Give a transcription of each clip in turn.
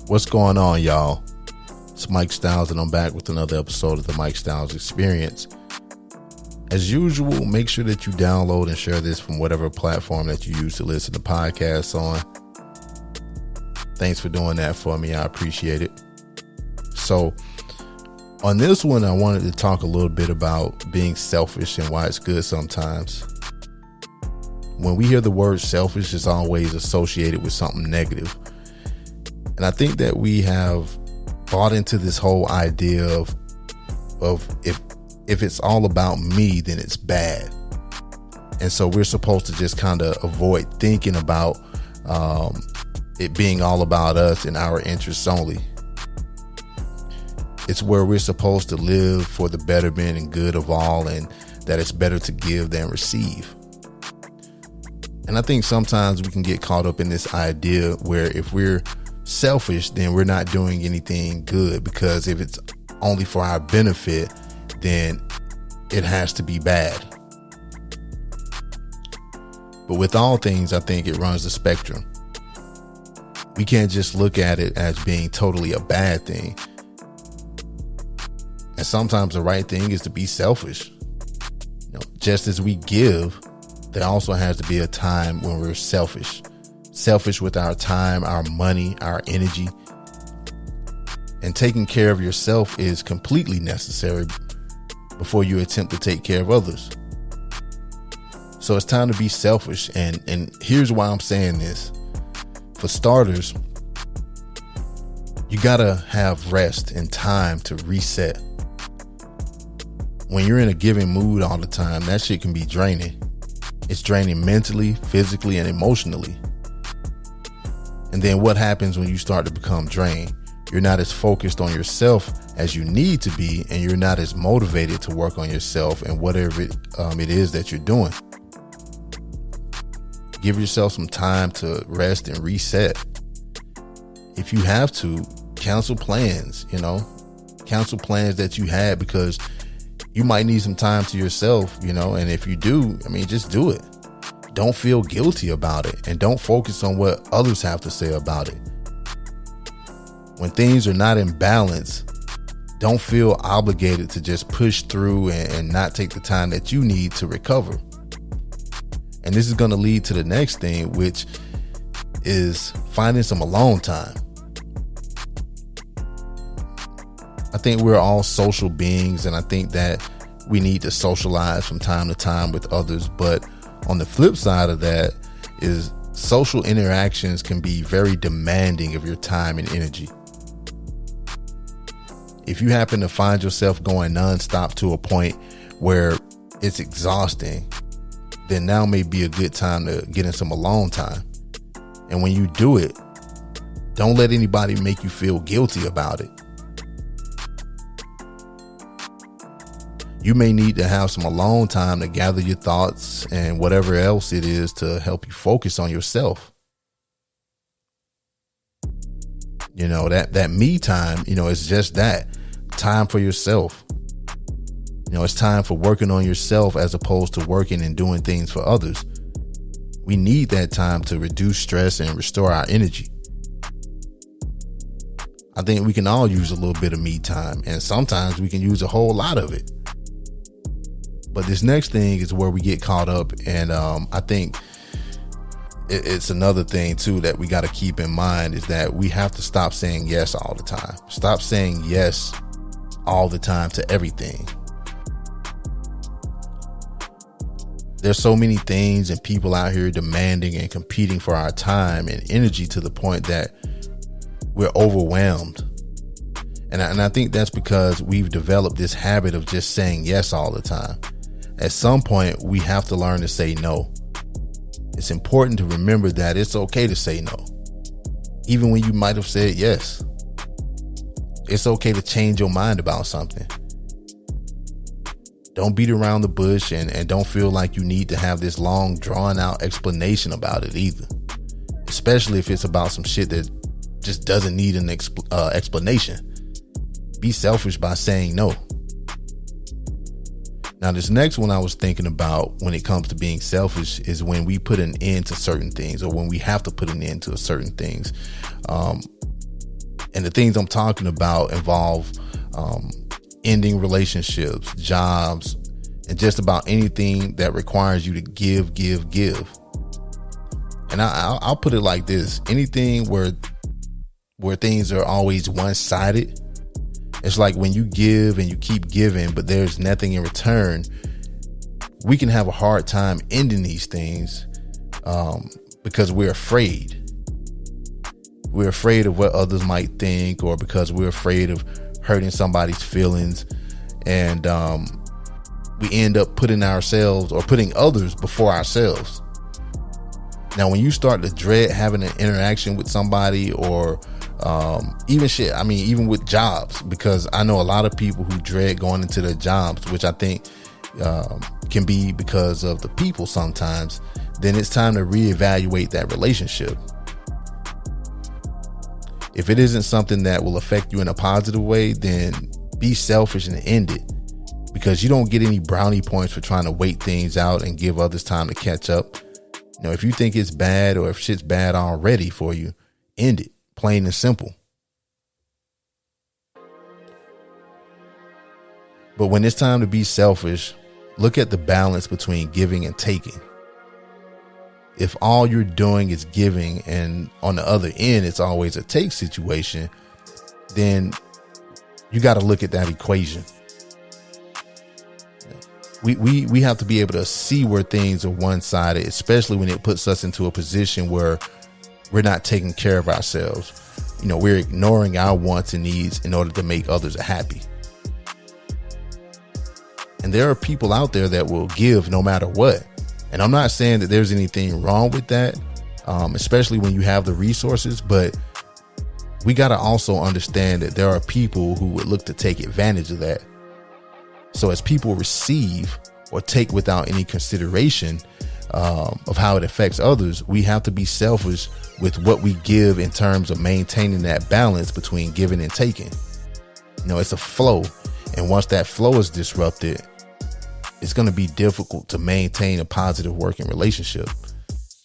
What's going on, y'all? It's Mike Styles, and I'm back with another episode of the Mike Styles Experience. As usual, make sure that you download and share this from whatever platform that you use to listen to podcasts on. Thanks for doing that for me. I appreciate it. So, on this one, I wanted to talk a little bit about being selfish and why it's good sometimes. When we hear the word selfish, it's always associated with something negative. And I think that we have bought into this whole idea of if it's all about me, then it's bad. And so we're supposed to just kind of avoid thinking about it being all about us and our interests only. It's where we're supposed to live for the betterment and good of all, and that it's better to give than receive. And I think sometimes we can get caught up in this idea where if we're selfish, then we're not doing anything good, because if it's only for our benefit, then it has to be bad. But with all things, I think it runs the spectrum. We can't just look at it as being totally a bad thing. And sometimes the right thing is to be selfish. Just as we give, there also has to be a time when we're selfish. Selfish with our time, our money, our energy. And taking care of yourself is completely necessary before you attempt to take care of others. So it's time to be selfish. And here's why I'm saying this. For starters, you gotta have rest and time to reset. When you're in a giving mood all the time, that shit can be draining. It's draining mentally, physically, and emotionally. And then what happens when you start to become drained? You're not as focused on yourself as you need to be, and you're not as motivated to work on yourself and whatever it is that you're doing. Give yourself some time to rest and reset. If you have to, cancel plans, cancel plans that you had, because you might need some time to yourself, and if you do, just do it. Don't feel guilty about it, and don't focus on what others have to say about it. When things are not in balance, don't feel obligated to just push through and not take the time that you need to recover. And this is going to lead to the next thing, which is finding some alone time. I think we're all social beings, and I think that we need to socialize from time to time with others. But on the flip side of that is social interactions can be very demanding of your time and energy. If you happen to find yourself going nonstop to a point where it's exhausting, then now may be a good time to get in some alone time. And when you do it, don't let anybody make you feel guilty about it. You may need to have some alone time to gather your thoughts and whatever else it is to help you focus on yourself. That me time, it's just that. Time for yourself. It's time for working on yourself as opposed to working and doing things for others. We need that time to reduce stress and restore our energy. I think we can all use a little bit of me time, and sometimes we can use a whole lot of it. But this next thing is where we get caught up, and I think it's another thing too that we got to keep in mind, is that we have to stop saying yes all the time. Stop saying yes all the time to everything. There's so many things and people out here demanding and competing for our time and energy to the point that we're overwhelmed. And I think that's because we've developed this habit of just saying yes all the time. At some point, we have to learn to say no. It's important to remember that it's okay to say no, even when you might have said yes. It's okay to change your mind about something. Don't beat around the bush, and don't feel like you need to have this long, drawn out explanation about it either. Especially if it's about some shit that just doesn't need an explanation. Be selfish by saying no. Now, this next one I was thinking about when it comes to being selfish is when we put an end to certain things, or when we have to put an end to certain things. And the things I'm talking about involve ending relationships, jobs, and just about anything that requires you to give. And I'll put it like this: anything where things are always one-sided, it's like when you give and you keep giving, but there's nothing in return. We can have a hard time ending these things because we're afraid. We're afraid of what others might think, or because we're afraid of hurting somebody's feelings. And we end up putting ourselves or putting others before ourselves. Now, when you start to dread having an interaction with somebody, or even with jobs, because I know a lot of people who dread going into their jobs, which I think can be because of the people sometimes, then it's time to reevaluate that relationship. If it isn't something that will affect you in a positive way, then be selfish and end it, because you don't get any brownie points for trying to wait things out and give others time to catch up. You know, if you think it's bad, or if shit's bad already for you, end it, plain and simple. But when it's time to be selfish, look at the balance between giving and taking. If all you're doing is giving, and on the other end it's always a take situation, then you got to look at that equation. We have to be able to see where things are one-sided, especially when it puts us into a position where we're not taking care of ourselves. You know, we're ignoring our wants and needs in order to make others happy. And there are people out there that will give no matter what. And I'm not saying that there's anything wrong with that, especially when you have the resources, but we got to also understand that there are people who would look to take advantage of that. So as people receive or take without any consideration of how it affects others, we have to be selfish with what we give in terms of maintaining that balance between giving and taking. You know, it's a flow. And once that flow is disrupted, it's going to be difficult to maintain a positive working relationship.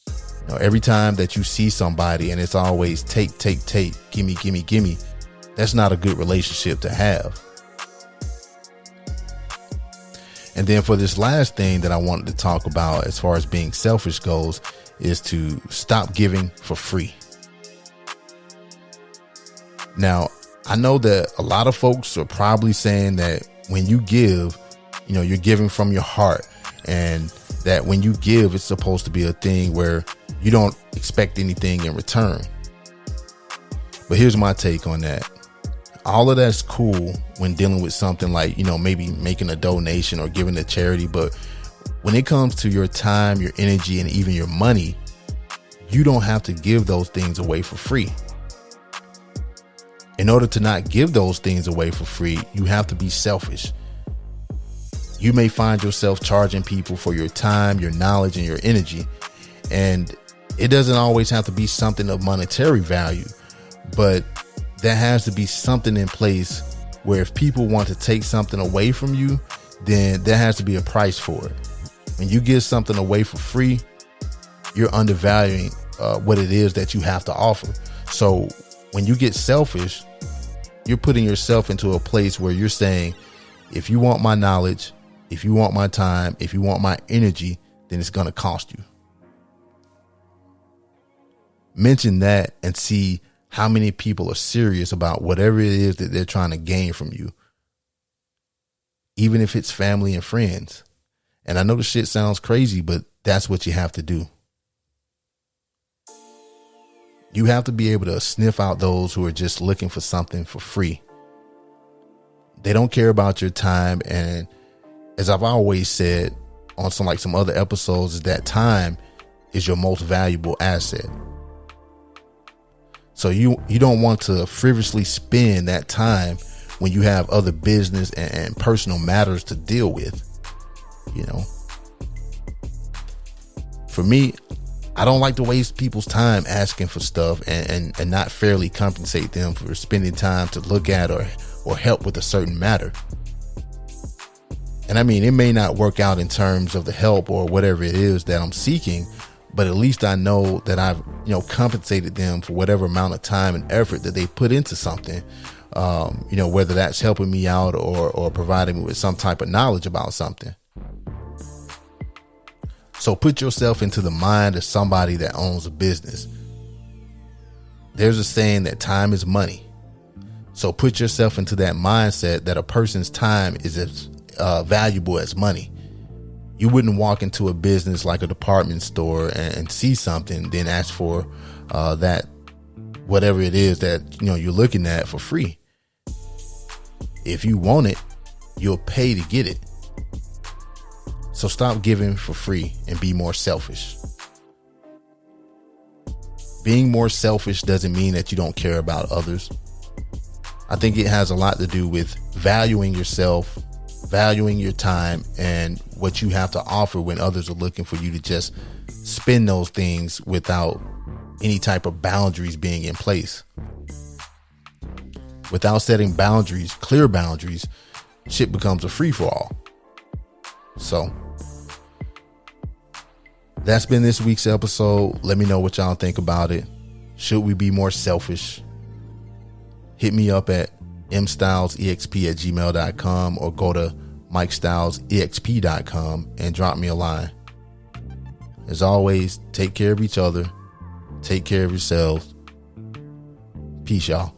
You know, every time that you see somebody and it's always take, gimme, that's not a good relationship to have. And then for this last thing that I wanted to talk about as far as being selfish goes, is to stop giving for free. Now, I know that a lot of folks are probably saying that when you give, you know, you're giving from your heart, and that when you give, it's supposed to be a thing where you don't expect anything in return. But here's my take on that. All of that's cool when dealing with something like, you know, maybe making a donation or giving to charity. But when it comes to your time, your energy, and even your money, you don't have to give those things away for free. In order to not give those things away for free, you have to be selfish. You may find yourself charging people for your time, your knowledge, and your energy. And it doesn't always have to be something of monetary value, but there has to be something in place where if people want to take something away from you, then there has to be a price for it. When you give something away for free, you're undervaluing what it is that you have to offer. So when you get selfish, you're putting yourself into a place where you're saying, if you want my knowledge, if you want my time, if you want my energy, then it's going to cost you. Mention that and see how many people are serious about whatever it is that they're trying to gain from you, even if it's family and friends. And I know the shit sounds crazy, but that's what you have to do. You have to be able to sniff out those who are just looking for something for free. They don't care about your time. And as I've always said on some other episodes, is that time is your most valuable asset. So you don't want to frivolously spend that time when you have other business and personal matters to deal with. You know, for me, I don't like to waste people's time asking for stuff and not fairly compensate them for spending time to look at or help with a certain matter. And I mean, it may not work out in terms of the help or whatever it is that I'm seeking, but at least I know that I've, compensated them for whatever amount of time and effort that they put into something. Whether that's helping me out or providing me with some type of knowledge about something. So put yourself into the mind of somebody that owns a business. There's a saying that time is money. So put yourself into that mindset that a person's time is as valuable as money. You wouldn't walk into a business like a department store and see something, then ask for that, whatever it is that, you're looking at for free. If you want it, you'll pay to get it. So stop giving for free and be more selfish. Being more selfish doesn't mean that you don't care about others. I think it has a lot to do with valuing yourself, valuing your time, and what you have to offer when others are looking for you to just spend those things without any type of boundaries being in place. Without setting boundaries, clear boundaries, shit becomes a free-for-all. So that's been this week's episode. Let me know what y'all think about it. Should we be more selfish? Hit me up at mstylesexp@gmail.com or go to mikestylesexp.com and drop me a line. As always, take care of each other. Take care of yourselves. Peace, y'all.